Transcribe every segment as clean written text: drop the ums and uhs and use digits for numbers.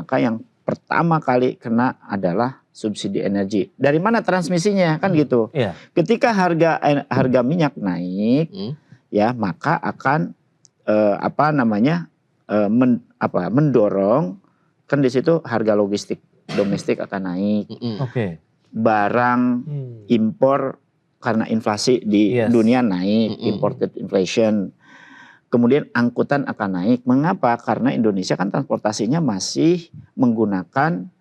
maka yang pertama kali kena adalah subsidi energi. Dari mana transmisinya kan gitu. Ketika harga minyak naik, ya maka akan mendorong kan di situ harga logistik domestik akan naik. Barang impor karena inflasi di dunia naik, imported inflation. Kemudian angkutan akan naik. Mengapa? Karena Indonesia kan transportasinya masih menggunakan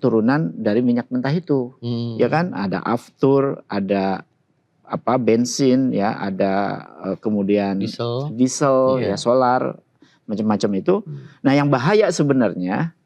turunan dari minyak mentah itu. Ya kan? Ada aftur, ada bensin, ya, ada kemudian diesel, ya, solar, macam-macam itu. Nah, yang bahaya sebenarnya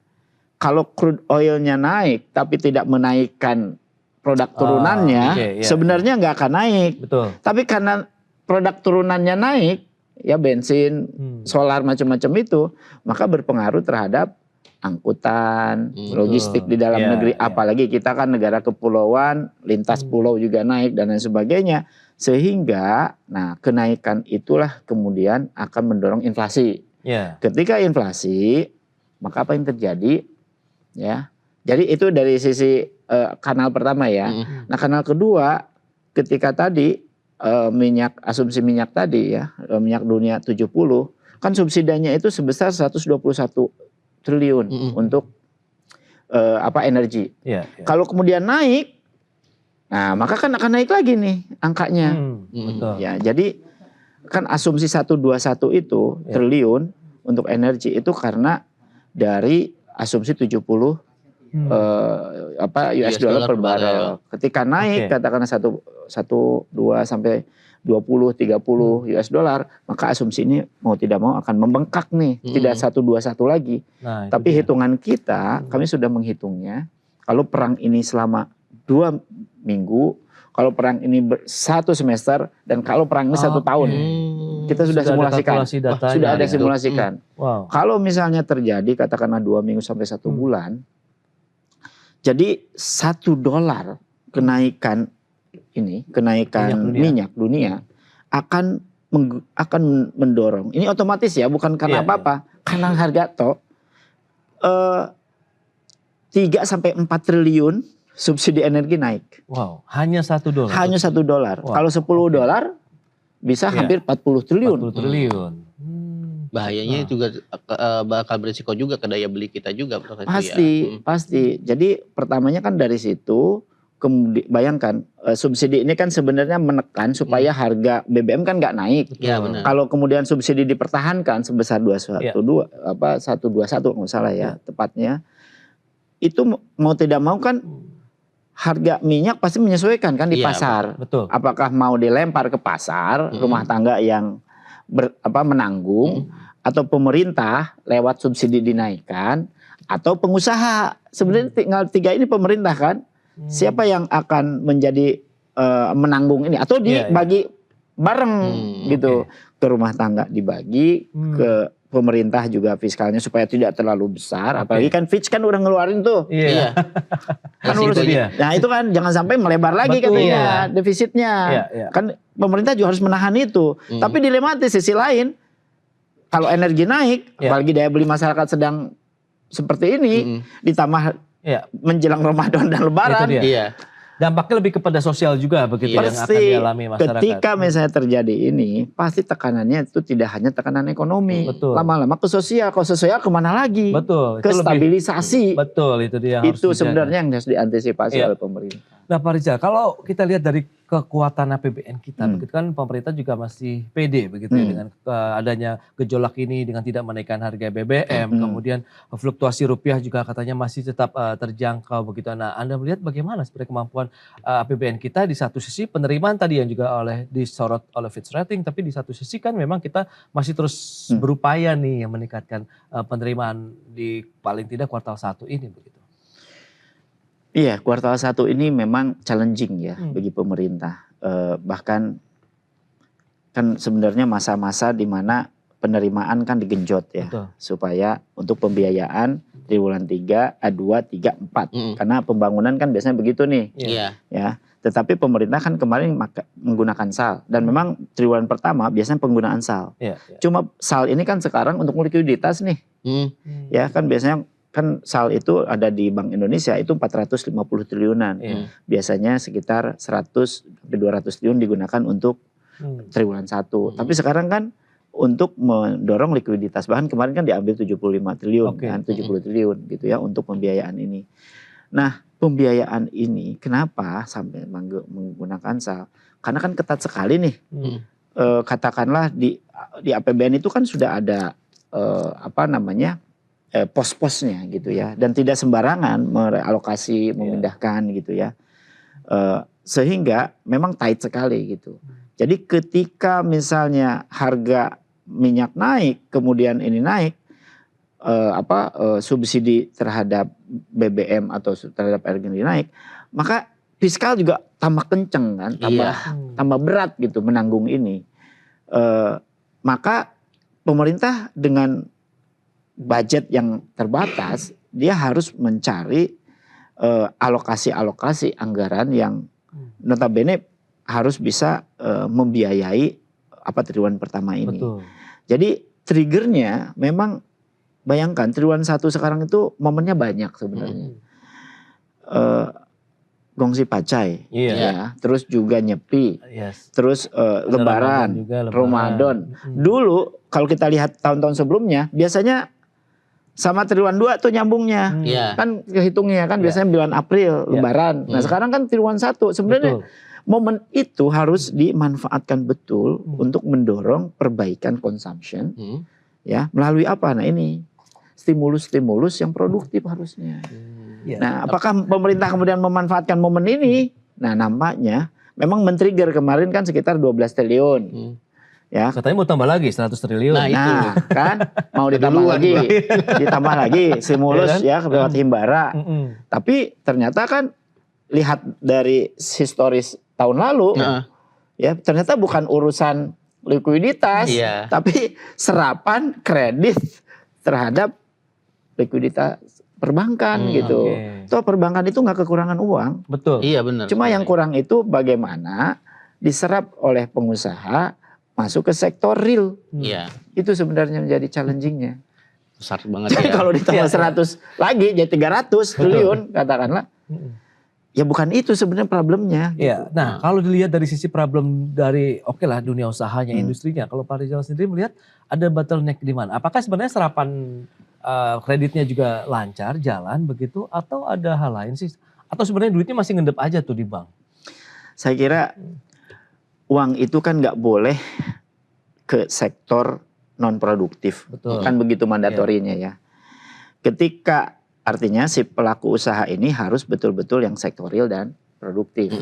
kalau crude oilnya naik tapi tidak menaikkan produk turunannya, sebenarnya nggak akan naik. Tapi karena produk turunannya naik, ya bensin, solar, macam-macam itu, maka berpengaruh terhadap angkutan, logistik di dalam negeri. Apalagi kita kan negara kepulauan, lintas pulau juga naik dan lain sebagainya. Sehingga, nah, kenaikan itulah kemudian akan mendorong inflasi. Ketika inflasi, maka apa yang terjadi? Ya, jadi itu dari sisi kanal pertama ya. Nah, kanal kedua, ketika tadi asumsi minyak tadi ya, minyak dunia 70, kan subsidinya itu sebesar 121 triliun untuk energi. Kalau kemudian naik, nah maka kan akan naik lagi nih angkanya. Ya, jadi kan asumsi 121 itu triliun untuk energi itu karena dari asumsi 70 US dollar per barrel. Ketika naik katakanlah 1,2 sampai 20, 30 US dollar, maka asumsi ini mau tidak mau akan membengkak nih, tidak 121 lagi. Tapi hitungan kita, kami sudah menghitungnya, kalau perang ini selama 2 minggu, kalau perang ini 1 semester, dan kalau perang ini 1 tahun, kita sudah simulasikan, sudah ada simulasikan. Kalau misalnya terjadi katakanlah 2 minggu sampai 1 bulan, jadi $1 kenaikan minyak dunia akan mendorong. Ini otomatis ya, bukan karena apa-apa, karena harga 3 sampai 4 triliun subsidi energi naik. Hanya $1. Hanya $1. Kalau $10 bisa hampir 40 triliun. Bahayanya juga bakal berisiko juga ke daya beli kita juga. Pasti. Jadi pertamanya kan dari situ, kemudian bayangkan subsidi ini kan sebenarnya menekan supaya harga BBM kan nggak naik. Kalau kemudian subsidi dipertahankan sebesar 121 nggak salah ya tepatnya, itu mau tidak mau kan harga minyak pasti menyesuaikan kan di pasar. Apakah mau dilempar ke pasar rumah tangga yang menanggung, atau pemerintah lewat subsidi dinaikkan, atau pengusaha. Sebenarnya tinggal 3 ini pemerintah kan. Siapa yang akan menjadi menanggung ini, atau dibagi bareng gitu. Ke rumah tangga dibagi, ke pemerintah juga fiskalnya supaya tidak terlalu besar. Apalagi kan Fitch kan udah ngeluarin tuh. Kan nah itu kan jangan sampai melebar lagi katanya defisitnya. Kan pemerintah juga harus menahan itu. Tapi dilematis sisi lain, kalau energi naik, apalagi daya beli masyarakat sedang seperti ini, ditambah menjelang Ramadan dan Lebaran. Dampaknya lebih kepada sosial juga begitu yang akan dialami masyarakat. Ketika misalnya terjadi ini, pasti tekanannya itu tidak hanya tekanan ekonomi. Lama-lama ke sosial. Kalau sosial kemana lagi? Ke stabilisasi. Itu dia yang harus sebenarnya yang harus diantisipasi oleh pemerintah. Nah Pak Rizal, kalau kita lihat dari kekuatan APBN kita, begitu kan pemerintah juga masih pede begitu ya dengan adanya gejolak ini, dengan tidak menaikkan harga BBM, kemudian fluktuasi rupiah juga katanya masih tetap terjangkau begitu. Nah, Anda melihat bagaimana sebenarnya kemampuan APBN kita di satu sisi penerimaan tadi yang juga disorot oleh Fitch Rating, tapi di satu sisi kan memang kita masih terus berupaya nih yang meningkatkan penerimaan di paling tidak kuartal 1 ini begitu. Iya, kuartal 1 ini memang challenging ya bagi pemerintah. Bahkan kan sebenarnya masa-masa di mana penerimaan kan digenjot ya. Supaya untuk pembiayaan triwulan 2, 3, 4. Karena pembangunan kan biasanya begitu nih. Ya. Tetapi pemerintah kan kemarin menggunakan SAL. Dan memang triwulan pertama biasanya penggunaan SAL. Cuma SAL ini kan sekarang untuk likuiditas nih. Ya kan biasanya kan SAL itu ada di Bank Indonesia itu 450 triliunan. Biasanya sekitar 100-200 triliun digunakan untuk triwulan 1. Tapi sekarang kan untuk mendorong likuiditas, bahkan kemarin kan diambil 75 triliun kan, 70 triliun gitu ya untuk pembiayaan ini. Nah, pembiayaan ini kenapa sampai menggunakan SAL? Karena kan ketat sekali nih. Katakanlah di APBN itu kan sudah ada pos-posnya gitu ya, dan tidak sembarangan merealokasi, memindahkan gitu ya, sehingga memang tight sekali gitu. Jadi ketika misalnya harga minyak naik, kemudian ini naik, subsidi terhadap BBM atau terhadap energi naik, maka fiskal juga tambah kenceng kan, tambah berat gitu menanggung ini. Maka pemerintah dengan budget yang terbatas, dia harus mencari alokasi-alokasi anggaran yang notabene harus bisa membiayai triwulan pertama ini. Betul. Jadi triggernya memang bayangkan triwulan 1 sekarang itu momennya banyak sebenarnya. Gongsi Pacai, ya, terus juga Nyepi, terus Lebaran, Ramadan. Dulu kalau kita lihat tahun-tahun sebelumnya, biasanya sama triwulan 2 tuh nyambungnya, kan kehitungnya kan biasanya bulan April, Lebaran. Nah sekarang kan triwulan 1, sebenarnya momen itu harus dimanfaatkan betul untuk mendorong perbaikan consumption, ya melalui apa? Nah ini stimulus-stimulus yang produktif harusnya. Nah, apakah pemerintah kemudian memanfaatkan momen ini? Nah, nampaknya memang men-trigger kemarin kan sekitar 12 triliun. Ya. Katanya mau tambah lagi 100 triliun. Nah, kan mau ditambah lagi. Ditambah lagi stimulus ya lewat himbara. Tapi ternyata kan lihat dari historis tahun lalu ya ternyata bukan urusan likuiditas, tapi serapan kredit terhadap likuiditas perbankan gitu. Toh perbankan itu nggak kekurangan uang. Betul. Iya benar. Cuma yang kurang itu bagaimana diserap oleh pengusaha masuk ke sektor real. Itu sebenarnya menjadi challengingnya. Besar banget. Jadi kalau ditambah 100 lagi jadi 300 triliun katakanlah. Ya bukan itu sebenarnya problemnya. Iya. Gitu. Nah, kalau dilihat dari sisi problem dari lah dunia usahanya, industrinya, kalau Pak Rizal sendiri melihat ada bottleneck di mana? Apakah sebenarnya serapan kreditnya juga lancar, jalan begitu, atau ada hal lain sih? Atau sebenarnya duitnya masih ngendep aja tuh di bank? Saya kira uang itu kan nggak boleh ke sektor non produktif, kan begitu mandatorinya ya. Ketika artinya si pelaku usaha ini harus betul-betul yang sektorial dan produktif.